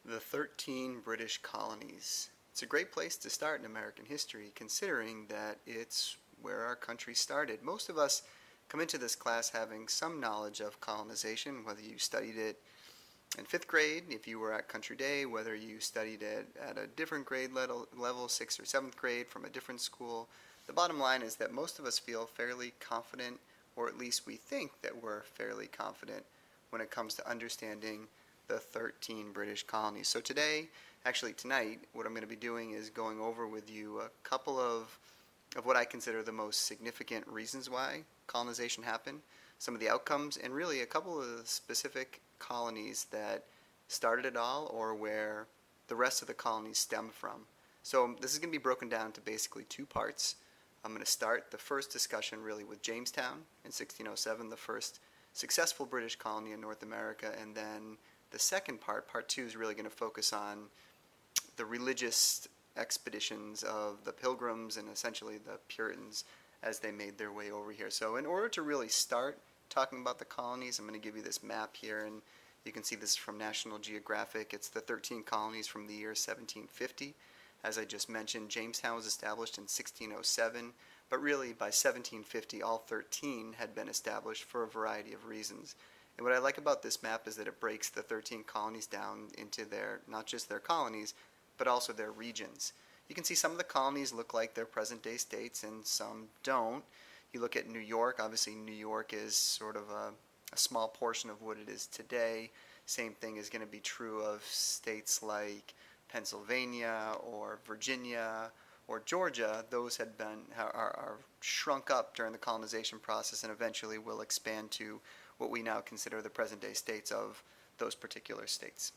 The 13 British colonies. It's a great place to start in American history, considering that it's where our country started. Most of us come into this class having some knowledge of colonization, whether you studied it in fifth grade, if you were at Country Day, whether you studied it at a different grade level, sixth or seventh grade from a different school. The bottom line is that most of us feel fairly confident, or at least we think that we're fairly confident when it comes to understanding the 13 British colonies. So today, actually tonight, what I'm going to be doing is going over with you a couple of what I consider the most significant reasons why colonization happened, some of the outcomes, and really a couple of specific colonies that started it all or where the rest of the colonies stem from. So this is going to be broken down to basically two parts. I'm going to start the first discussion really with Jamestown in 1607, the first successful British colony in North America, and then the second part, part two, is really going to focus on the religious expeditions of the Pilgrims and essentially the Puritans as they made their way over here. So in order to really start talking about the colonies, I'm going to give you this map here, and you can see this from National Geographic. It's the 13 colonies from the year 1750. As I just mentioned, Jamestown was established in 1607, but really by 1750 all 13 had been established for a variety of reasons. And what I like about this map is that it breaks the 13 colonies down into their, not just their colonies, but also their regions. You can see some of the colonies look like their present day states and some don't. You look at New York, obviously New York is sort of a small portion of what it is today. Same thing is going to be true of states like Pennsylvania or Virginia or Georgia. Those had been are shrunk up during the colonization process and eventually will expand to what we now consider the present day states of those particular states.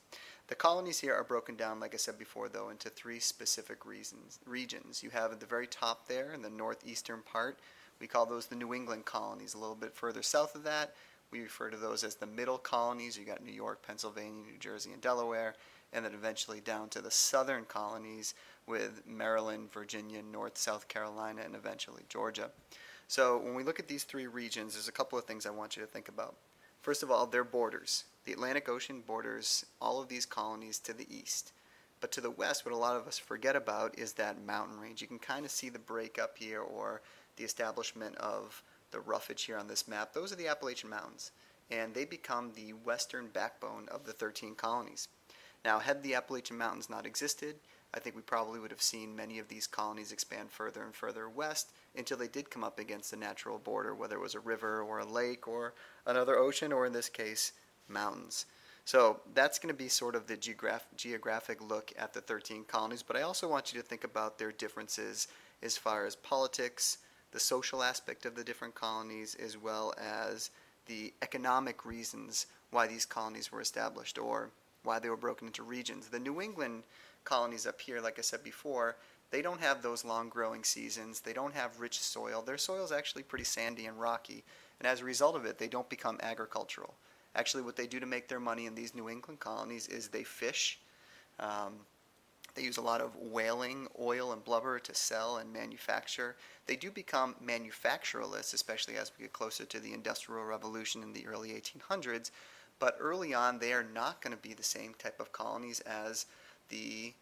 The colonies here are broken down, like I said before, though, into three specific regions. You have at the very top there in the northeastern part, we call those the New England colonies. A little bit further south of that, we refer to those as the middle colonies. You got New York, Pennsylvania, New Jersey, and Delaware, and then eventually down to the southern colonies with Maryland, Virginia, North, South Carolina, and eventually Georgia. So when we look at these three regions, there's a couple of things I want you to think about. First of all, their borders. The Atlantic Ocean borders all of these colonies to the east. But to the west, what a lot of us forget about is that mountain range. You can kind of see the break up here, or the establishment of the roughage here on this map. Those are the Appalachian Mountains, and they become the western backbone of the 13 colonies. Now, had the Appalachian Mountains not existed, I think we probably would have seen many of these colonies expand further and further west until they did come up against a natural border, whether it was a river or a lake or another ocean, or in this case, mountains. So that's going to be sort of the geographic look at the 13 colonies, but I also want you to think about their differences as far as politics, the social aspect of the different colonies, as well as the economic reasons why these colonies were established or why they were broken into regions. The New England colonies up here, like I said before, they don't have those long growing seasons. They don't have rich soil. Their soil is actually pretty sandy and rocky, and as a result of it, they don't become agricultural. Actually, what they do to make their money in these New England colonies is they fish. They use a lot of whaling, oil, and blubber to sell and manufacture. They do become manufacturalists, especially as we get closer to the Industrial Revolution in the early 1800s. But early on, they are not going to be the same type of colonies as the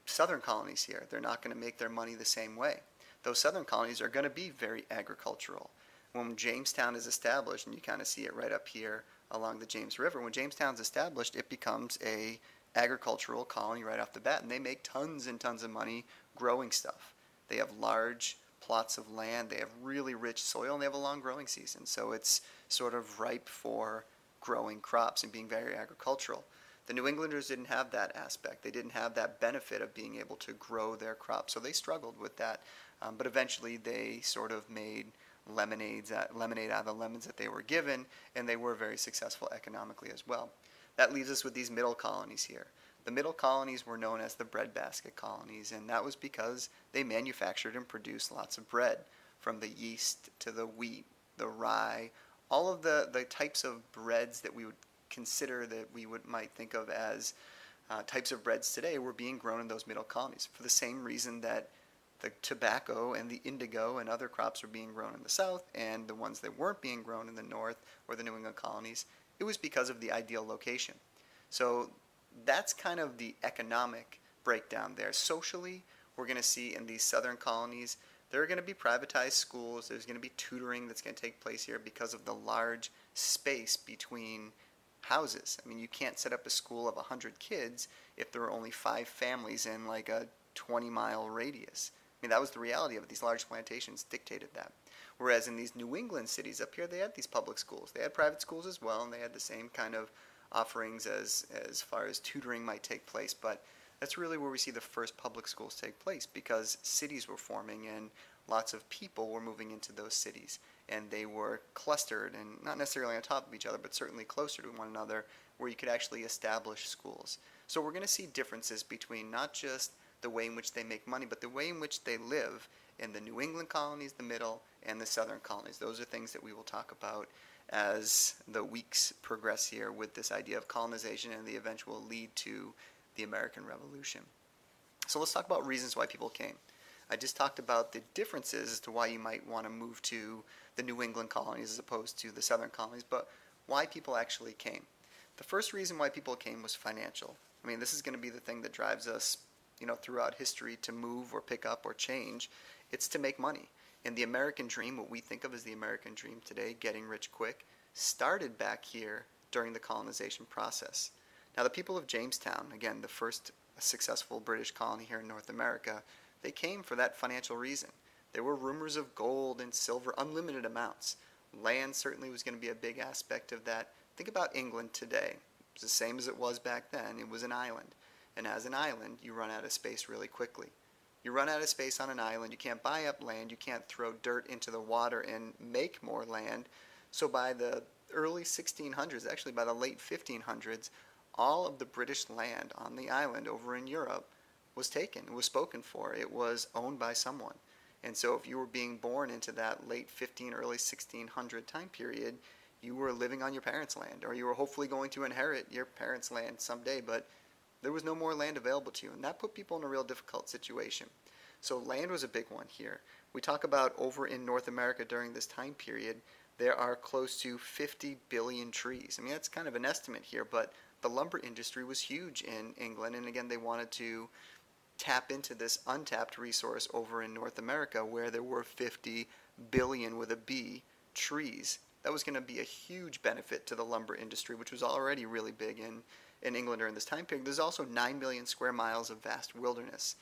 southern colonies here. They're not going to make their money the same way. Those southern colonies are going to be very agricultural. When Jamestown is established, and you kind of see it right up here along the James River, when Jamestown's established, it becomes a agricultural colony right off the bat, and they make tons and tons of money growing stuff. They have large plots of land, they have really rich soil, and they have a long growing season. So it's sort of ripe for growing crops and being very agricultural. The New Englanders didn't have that aspect. They didn't have that benefit of being able to grow their crops, so they struggled with that. But eventually they sort of made lemonade out of the lemons that they were given, and they were very successful economically as well. That leaves us with these middle colonies here. The middle colonies were known as the breadbasket colonies, and that was because they manufactured and produced lots of bread, from the yeast to the wheat, the rye, all of the types of breads that we would consider that we might think of as types of breads today were being grown in those middle colonies for the same reason that the tobacco and the indigo and other crops were being grown in the south, and the ones that weren't being grown in the north or the New England colonies, it was because of the ideal location. So that's kind of the economic breakdown there. Socially, we're going to see in these southern colonies, there are going to be privatized schools. There's going to be tutoring that's going to take place here because of the large space between houses. I mean, you can't set up a school of 100 kids if there are only 5 families in like a 20-mile radius. I mean, that was the reality of it. These large plantations dictated that. Whereas in these New England cities up here, they had these public schools. They had private schools as well, and they had the same kind of offerings as far as tutoring might take place. But that's really where we see the first public schools take place, because cities were forming and lots of people were moving into those cities. And they were clustered, and not necessarily on top of each other, but certainly closer to one another, where you could actually establish schools. So we're going to see differences between not just the way in which they make money, but the way in which they live in the New England colonies, the middle, and the southern colonies. Those are things that we will talk about as the weeks progress here with this idea of colonization and the eventual lead to the American Revolution. So let's talk about reasons why people came. I just talked about the differences as to why you might want to move to the New England colonies as opposed to the southern colonies, but why people actually came. The first reason why people came was financial. I mean, this is going to be the thing that drives us, throughout history to move or pick up or change. It's to make money. And the American dream, what we think of as the American dream today, getting rich quick, started back here during the colonization process. Now, the people of Jamestown, again, the first successful British colony here in North America, they came for that financial reason. There were rumors of gold and silver, unlimited amounts. Land certainly was going to be a big aspect of that. Think about England today. It's the same as it was back then. It was an island. And as an island, you run out of space really quickly. You run out of space on an island. You can't buy up land. You can't throw dirt into the water and make more land. So by the early 1600s, actually by the late 1500s, all of the British land on the island over in Europe was taken. It was spoken for. It was owned by someone. And so if you were being born into that late 15, early 1600 time period, you were living on your parents' land, or you were hopefully going to inherit your parents' land someday, but there was no more land available to you, and that put people in a real difficult situation. So land was a big one here. We talk about over in North America during this time period, there are close to 50 billion trees. I mean, that's kind of an estimate here, but the lumber industry was huge in England, and again, they wanted to tap into this untapped resource over in North America where there were 50 billion with a B trees. That was going to be a huge benefit to the lumber industry, which was already really big in England during this time period. There's also 9 million square miles of vast wilderness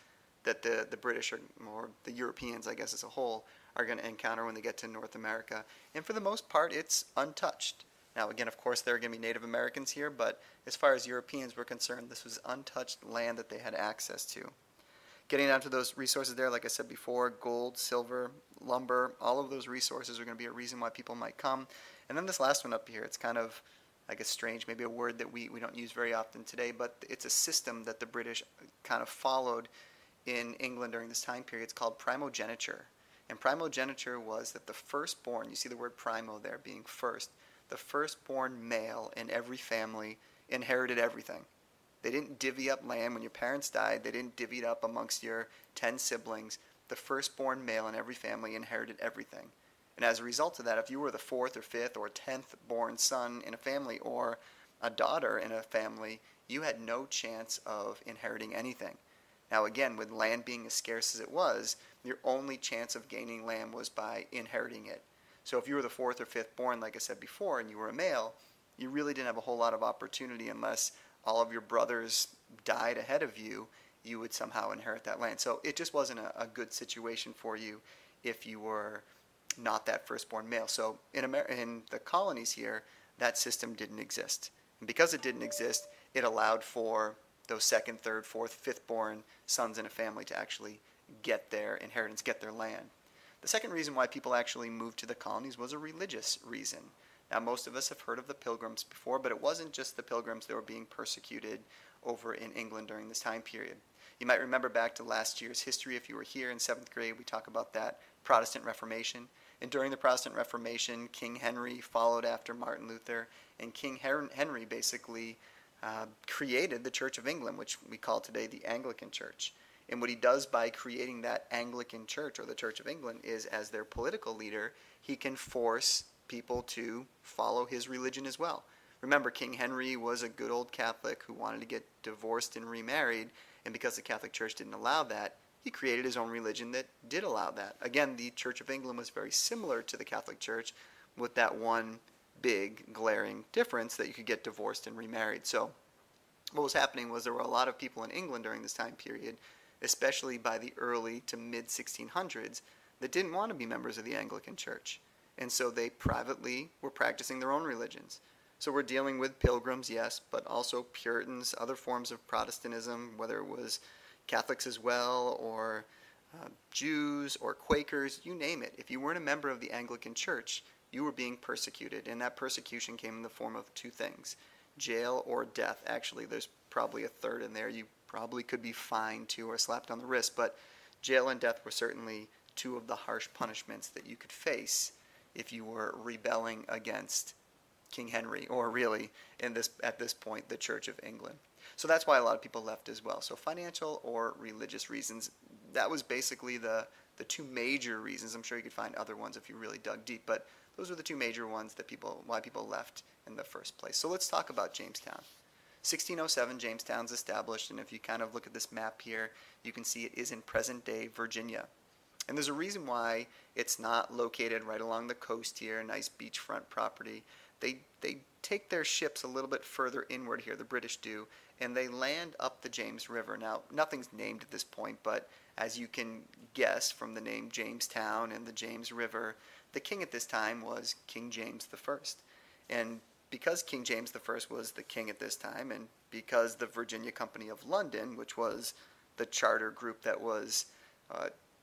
that the British, or the Europeans, I guess as a whole, are going to encounter when they get to North America. And for the most part, it's untouched. Now, again, of course, there are going to be Native Americans here, but as far as Europeans were concerned, this was untouched land that they had access to. Getting down to those resources there, like I said before, gold, silver, lumber, all of those resources are going to be a reason why people might come. And then this last one up here, it's kind of, I guess, strange, maybe a word that we don't use very often today, but it's a system that the British kind of followed in England during this time period. It's called primogeniture. And primogeniture was that the firstborn, you see the word primo there being first, the firstborn male in every family inherited everything. They didn't divvy up land when your parents died. They didn't divvy it up amongst your 10 siblings. The firstborn male in every family inherited everything. And as a result of that, if you were the 4th or 5th or 10th born son in a family or a daughter in a family, you had no chance of inheriting anything. Now again, with land being as scarce as it was, your only chance of gaining land was by inheriting it. So if you were the 4th or 5th born, like I said before, and you were a male, you really didn't have a whole lot of opportunity unless all of your brothers died ahead of you, you would somehow inherit that land. So it just wasn't a good situation for you if you were not that firstborn male. So in the colonies here, that system didn't exist. And because it didn't exist, it allowed for those 2nd, 3rd, 4th, 5th born sons in a family to actually get their inheritance, get their land. The second reason why people actually moved to the colonies was a religious reason. Now, most of us have heard of the Pilgrims before, but it wasn't just the Pilgrims that were being persecuted over in England during this time period. You might remember back to last year's history. If you were here in 7th grade, we talk about that Protestant Reformation. And during the Protestant Reformation, King Henry followed after Martin Luther, and King Henry basically created the Church of England, which we call today the Anglican Church. And what he does by creating that Anglican Church, or the Church of England, is as their political leader, he can force people to follow his religion as well. Remember, King Henry was a good old Catholic who wanted to get divorced and remarried, and because the Catholic Church didn't allow that, he created his own religion that did allow that. Again, the Church of England was very similar to the Catholic Church, with that one big glaring difference that you could get divorced and remarried. So what was happening was there were a lot of people in England during this time period, especially by the early to mid 1600s, that didn't want to be members of the Anglican Church. And so they privately were practicing their own religions. So we're dealing with pilgrims, yes, but also Puritans, other forms of Protestantism, whether it was Catholics as well, or Jews, or Quakers, you name it. If you weren't a member of the Anglican Church, you were being persecuted, and that persecution came in the form of two things: jail or death. Actually, there's probably a third in there. You probably could be fined too or slapped on the wrist, but jail and death were certainly two of the harsh punishments that you could face if you were rebelling against King Henry, or really, at this point, the Church of England. So that's why a lot of people left as well. So financial or religious reasons, that was basically the two major reasons. I'm sure you could find other ones if you really dug deep, but those were the two major ones that why people left in the first place. So let's talk about Jamestown. 1607, Jamestown's established, and if you kind of look at this map here, you can see it is in present-day Virginia. And there's a reason why it's not located right along the coast here, a nice beachfront property. They take their ships a little bit further inward here, the British do, and they land up the James River. Now, nothing's named at this point, but as you can guess from the name Jamestown and the James River, the king at this time was King James I. And because King James I was the king at this time, and because the Virginia Company of London, which was the charter group that was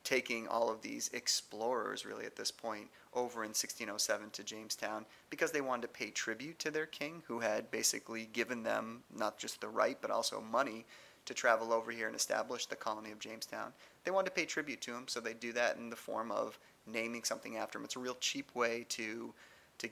taking all of these explorers really at this point over in 1607 to Jamestown, because they wanted to pay tribute to their king, who had basically given them not just the right but also money to travel over here and establish the colony of Jamestown. They wanted to pay tribute to him, so they do that in the form of naming something after him. It's a real cheap way to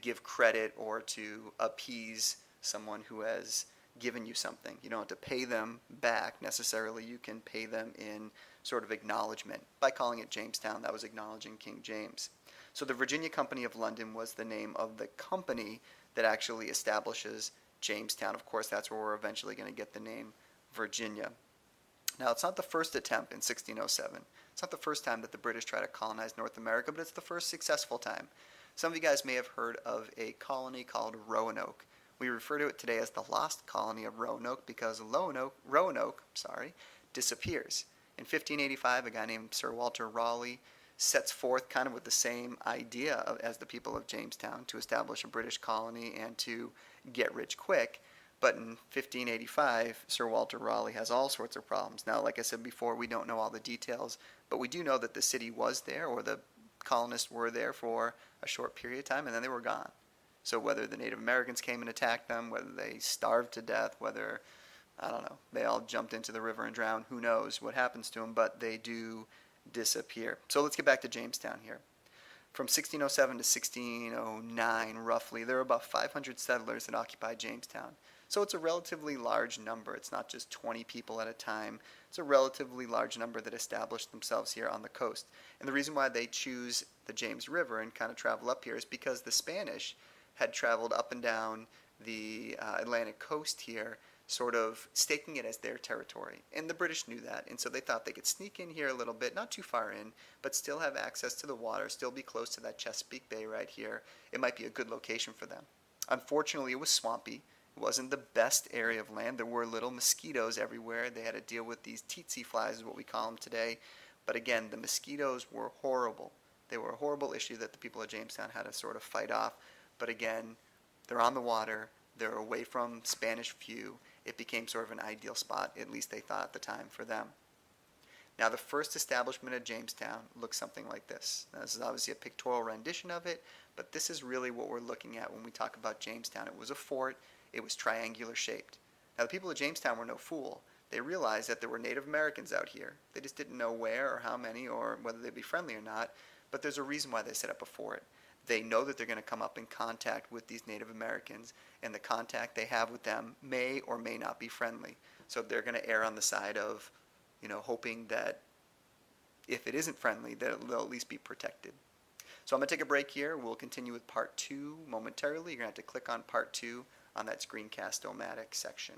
give credit or to appease someone who has given you something. You don't have to pay them back necessarily. You can pay them in sort of acknowledgement. By calling it Jamestown, that was acknowledging King James. So the Virginia Company of London was the name of the company that actually establishes Jamestown. Of course, that's where we're eventually going to get the name Virginia. Now, it's not the first attempt in 1607. It's not the first time that the British try to colonize North America, but it's the first successful time. Some of you guys may have heard of a colony called Roanoke. We refer to it today as the lost colony of Roanoke because Roanoke disappears. In 1585, a guy named Sir Walter Raleigh sets forth kind of with the same idea as the people of Jamestown to establish a British colony and to get rich quick. But in 1585, Sir Walter Raleigh has all sorts of problems. Now, like I said before, we don't know all the details, but we do know that the city was there, or the colonists were there for a short period of time, and then they were gone. So whether the Native Americans came and attacked them, whether they starved to death, whether, I don't know, they all jumped into the river and drowned, who knows what happens to them, but they do disappear. So let's get back to Jamestown here. From 1607 to 1609, roughly, there were about 500 settlers that occupied Jamestown. So it's a relatively large number. It's not just 20 people at a time. It's a relatively large number that established themselves here on the coast. And the reason why they choose the James River and kind of travel up here is because the Spanish had traveled up and down the Atlantic coast here, sort of staking it as their territory. And the British knew that, and so they thought they could sneak in here a little bit, not too far in, but still have access to the water, still be close to that Chesapeake Bay right here. It might be a good location for them. Unfortunately, it was swampy. It wasn't the best area of land. There were little mosquitoes everywhere. They had to deal with these tsetse flies, is what we call them today. But again, the mosquitoes were horrible. They were a horrible issue that the people of Jamestown had to sort of fight off. But again, they're on the water. They're away from Spanish view. It became sort of an ideal spot, at least they thought at the time, for them. Now, the first establishment of Jamestown looks something like this. Now, this is obviously a pictorial rendition of it, but this is really what we're looking at when we talk about Jamestown. It was a fort. It was triangular shaped. Now, the people of Jamestown were no fool. They realized that there were Native Americans out here. They just didn't know where or how many or whether they'd be friendly or not, but there's a reason why they set up a fort. They know that they're going to come up in contact with these Native Americans, and the contact they have with them may or may not be friendly. So they're going to err on the side of, hoping that if it isn't friendly, that they'll at least be protected. So I'm going to take a break here. We'll continue with part 2 momentarily. You're going to have to click on part 2 on that screencast-o-matic section.